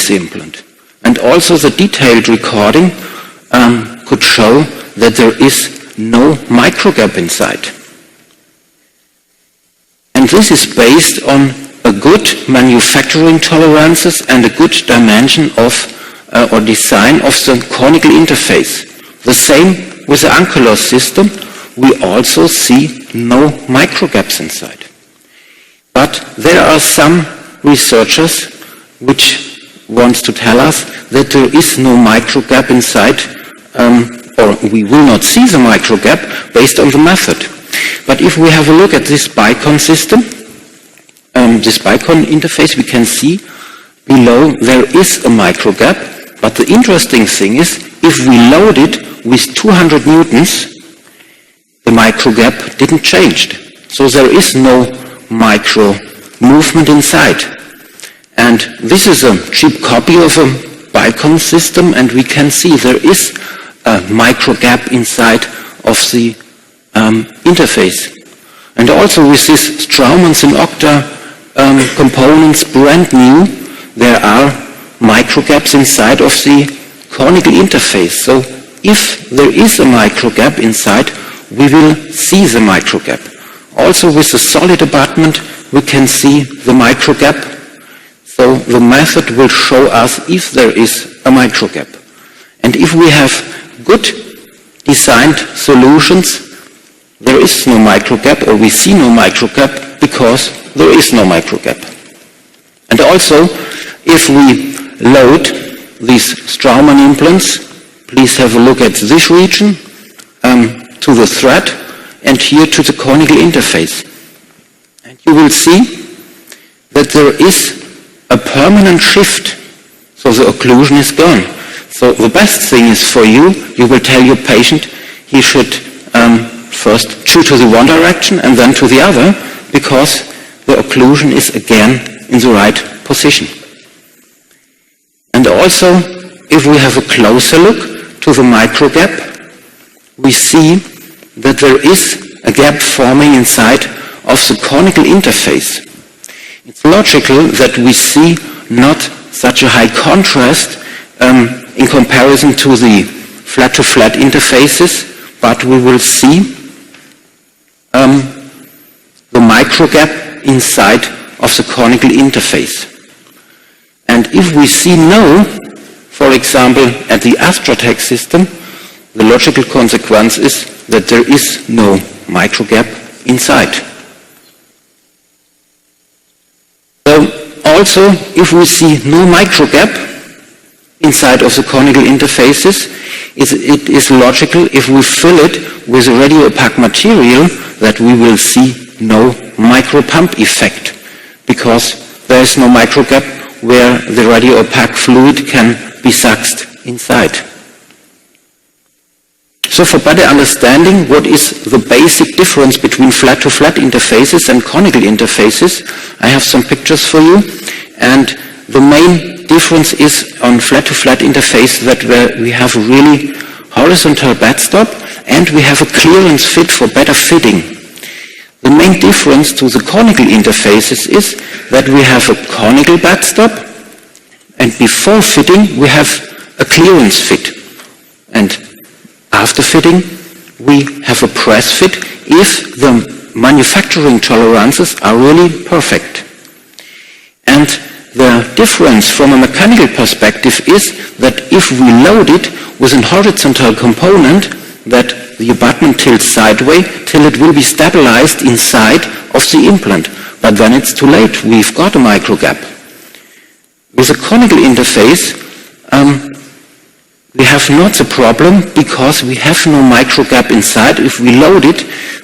this implant. And also the detailed recording could show that there is no microgap inside. And this is based on a good manufacturing tolerances and a good dimension of or design of the cortical interface. The same with the Ankylos system. We also see no microgaps inside. But there are some researchers which wants to tell us that there is no microgap inside, or we will not see the microgap based on the method. But if we have a look at this Bicon system, this Bicon interface, we can see below there is a microgap, but the interesting thing is if we load it with 200 newtons, the microgap didn't change. So there is no micro movement inside. And this is a cheap copy of a Bicon system, and we can see there is a microgap inside of the interface. And also with this Straumann Synocta components brand new, there are microgaps inside of the cortical interface. So if there is a microgap inside, we will see the microgap. Also with the solid abutment, we can see the microgap. So the method will show us if there is a microgap. And if we have good designed solutions, there is no microgap, or we see no microgap because there is no microgap. And also, if we load these Straumann implants, please have a look at this region, to the thread, and here to the cortical interface. And you will see that there is a permanent shift, so the occlusion is gone. So the best thing is for you will tell your patient he should first chew to the one direction and then to the other, because the occlusion is again in the right position. And also, if we have a closer look to the microgap, we see that there is a gap forming inside of the cortical interface. It's logical that we see not such a high contrast in comparison to the flat-to-flat interfaces, but we will see the microgap inside of the cortical interface. And if we see no, for example, at the Astratec system, the logical consequence is that there is no microgap inside. So also, if we see no microgap inside of the cortical interfaces, it is logical if we fill it with a radio-opaque material that we will see no micropump effect, because there is no microgap where the radio-opaque fluid can be sucked inside. So for better understanding what is the basic difference between flat-to-flat interfaces and conical interfaces, I have some pictures for you. And the main difference is on flat-to-flat interface that we have a really horizontal bed stop and we have a clearance fit for better fitting. The main difference to the conical interfaces is that we have a conical bed stop, and before fitting we have a clearance fit. And after fitting, we have a press fit if the manufacturing tolerances are really perfect. And the difference from a mechanical perspective is that if we load it with a horizontal component, that the abutment tilts sideways till it will be stabilized inside of the implant. But then it's too late. We've got a microgap. With a conical interface, we have not the problem because we have no microgap inside. If we load it,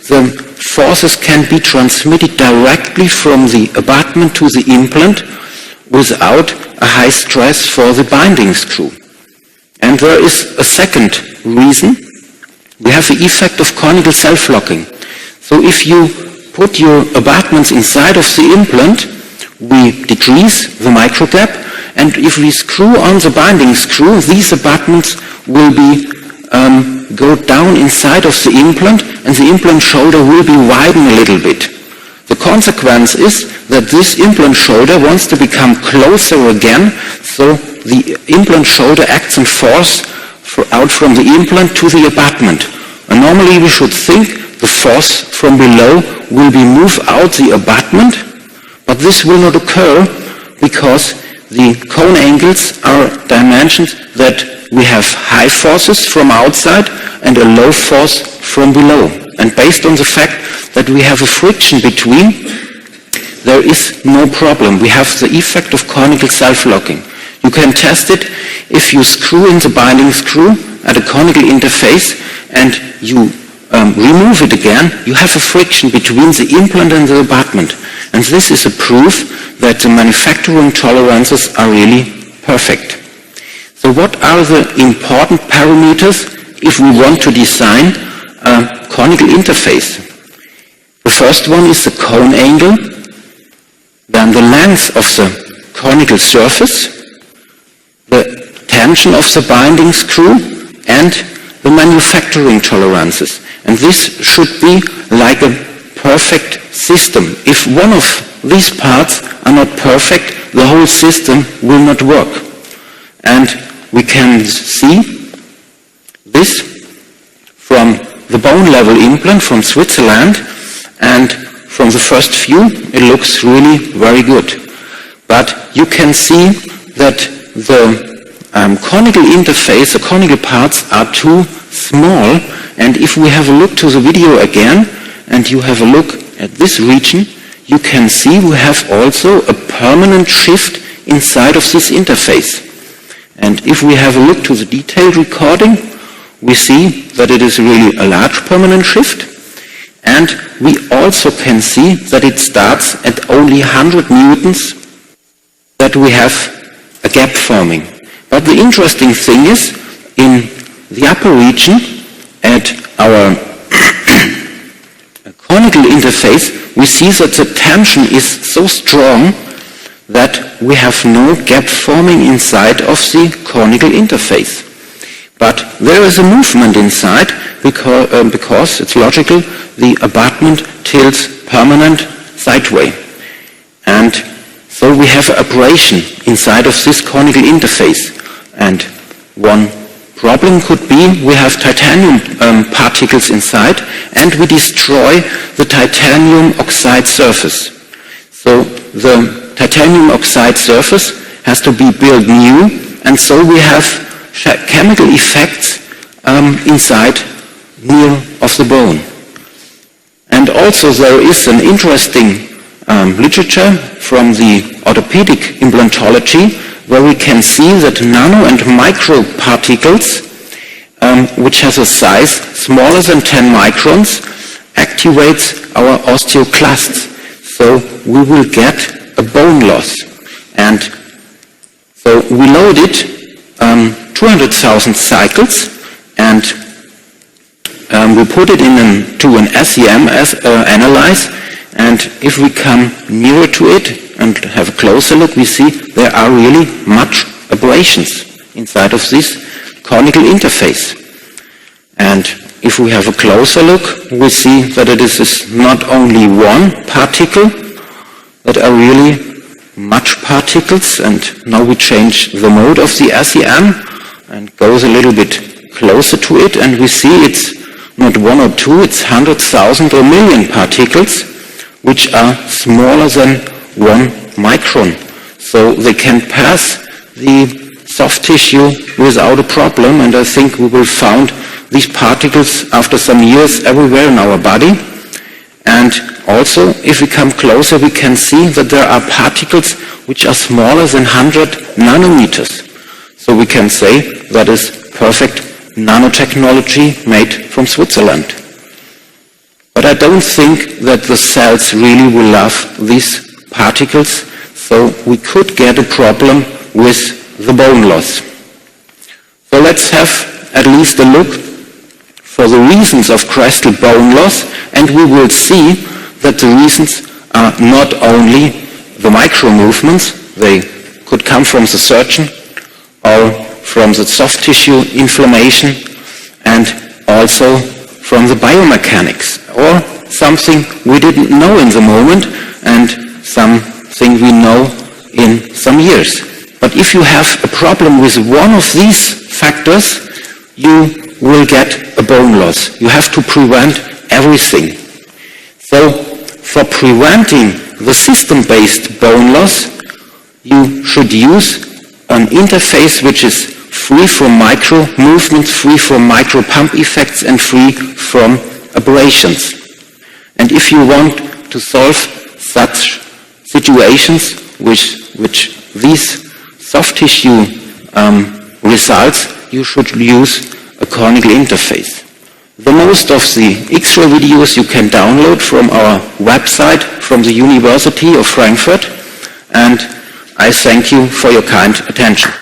the forces can be transmitted directly from the abutment to the implant without a high stress for the binding screw. And there is a second reason. We have the effect of conical self-locking. So if you put your abutments inside of the implant, we decrease the microgap, and if we screw on the binding screw, these abutments will be go down inside of the implant, and the implant shoulder will be widened a little bit. The consequence is that this implant shoulder wants to become closer again, so the implant shoulder acts in force out from the implant to the abutment. And normally we should think the force from below will be moved out the abutment, but this will not occur because the cone angles are dimensions that we have high forces from outside and a low force from below. And based on the fact that we have a friction between, there is no problem. We have the effect of conical self-locking. You can test it if you screw in the binding screw at a conical interface and you remove it again, you have a friction between the implant and the abutment. And this is a proof that the manufacturing tolerances are really perfect. So what are the important parameters if we want to design a conical interface? The first one is the cone angle, then the length of the conical surface, the tension of the binding screw, and the manufacturing tolerances. And this should be like a perfect system. If one of these parts are not perfect, the whole system will not work. And we can see this from the bone level implant from Switzerland, and from the first view it looks really very good. But you can see that the conical interface, the conical parts are too small, and if we have a look to the video again and you have a look at this region, you can see we have also a permanent shift inside of this interface. And if we have a look to the detailed recording, we see that it is really a large permanent shift, and we also can see that it starts at only 100 newtons that we have a gap forming. But the interesting thing is, in the upper region at our conical interface, we see that the tension is so strong that we have no gap forming inside of the conical interface. But there is a movement inside because it's logical, the abutment tilts permanent sideways. And so we have an abrasion inside of this conical interface. And one problem could be we have titanium particles inside and we destroy the titanium oxide surface. So the titanium oxide surface has to be built new, and so we have chemical effects inside near of the bone. And also there is an interesting literature from the orthopedic implantology where we can see that nano and micro particles, which has a size smaller than 10 microns, activates our osteoclasts. So we will get a bone loss. And so we loaded 200,000 cycles, and we put it into an SEM analyze, and if we come nearer to it and have a closer look, we see there are really much abrasions inside of this conical interface. And if we have a closer look, we see that it is not only one particle, that are really much particles. And now we change the mode of the SEM and goes a little bit closer to it, and we see it's not one or two, it's 100,000 or million particles, which are smaller than 1 micron. So they can pass the soft tissue without a problem, and I think we will find these particles after some years everywhere in our body. And also, if we come closer, we can see that there are particles which are smaller than 100 nanometers. So we can say that is perfect nanotechnology made from Switzerland. But I don't think that the cells really will love these particles, so we could get a problem with the bone loss. So let's have at least a look for the reasons of crestal bone loss, and we will see that the reasons are not only the micro movements, they could come from the surgeon or from the soft tissue inflammation, and also from the biomechanics, or something we didn't know in the moment and something we know in some years. But if you have a problem with one of these factors, you will get a bone loss. You have to prevent everything. So for preventing the system-based bone loss, you should use an interface which is free from micro movements, free from micro pump effects, and free from aberrations. And if you want to solve such situations which these soft tissue results, you should use a conical interface. The most of the X-ray videos you can download from our website, from the University of Frankfurt, and I thank you for your kind attention.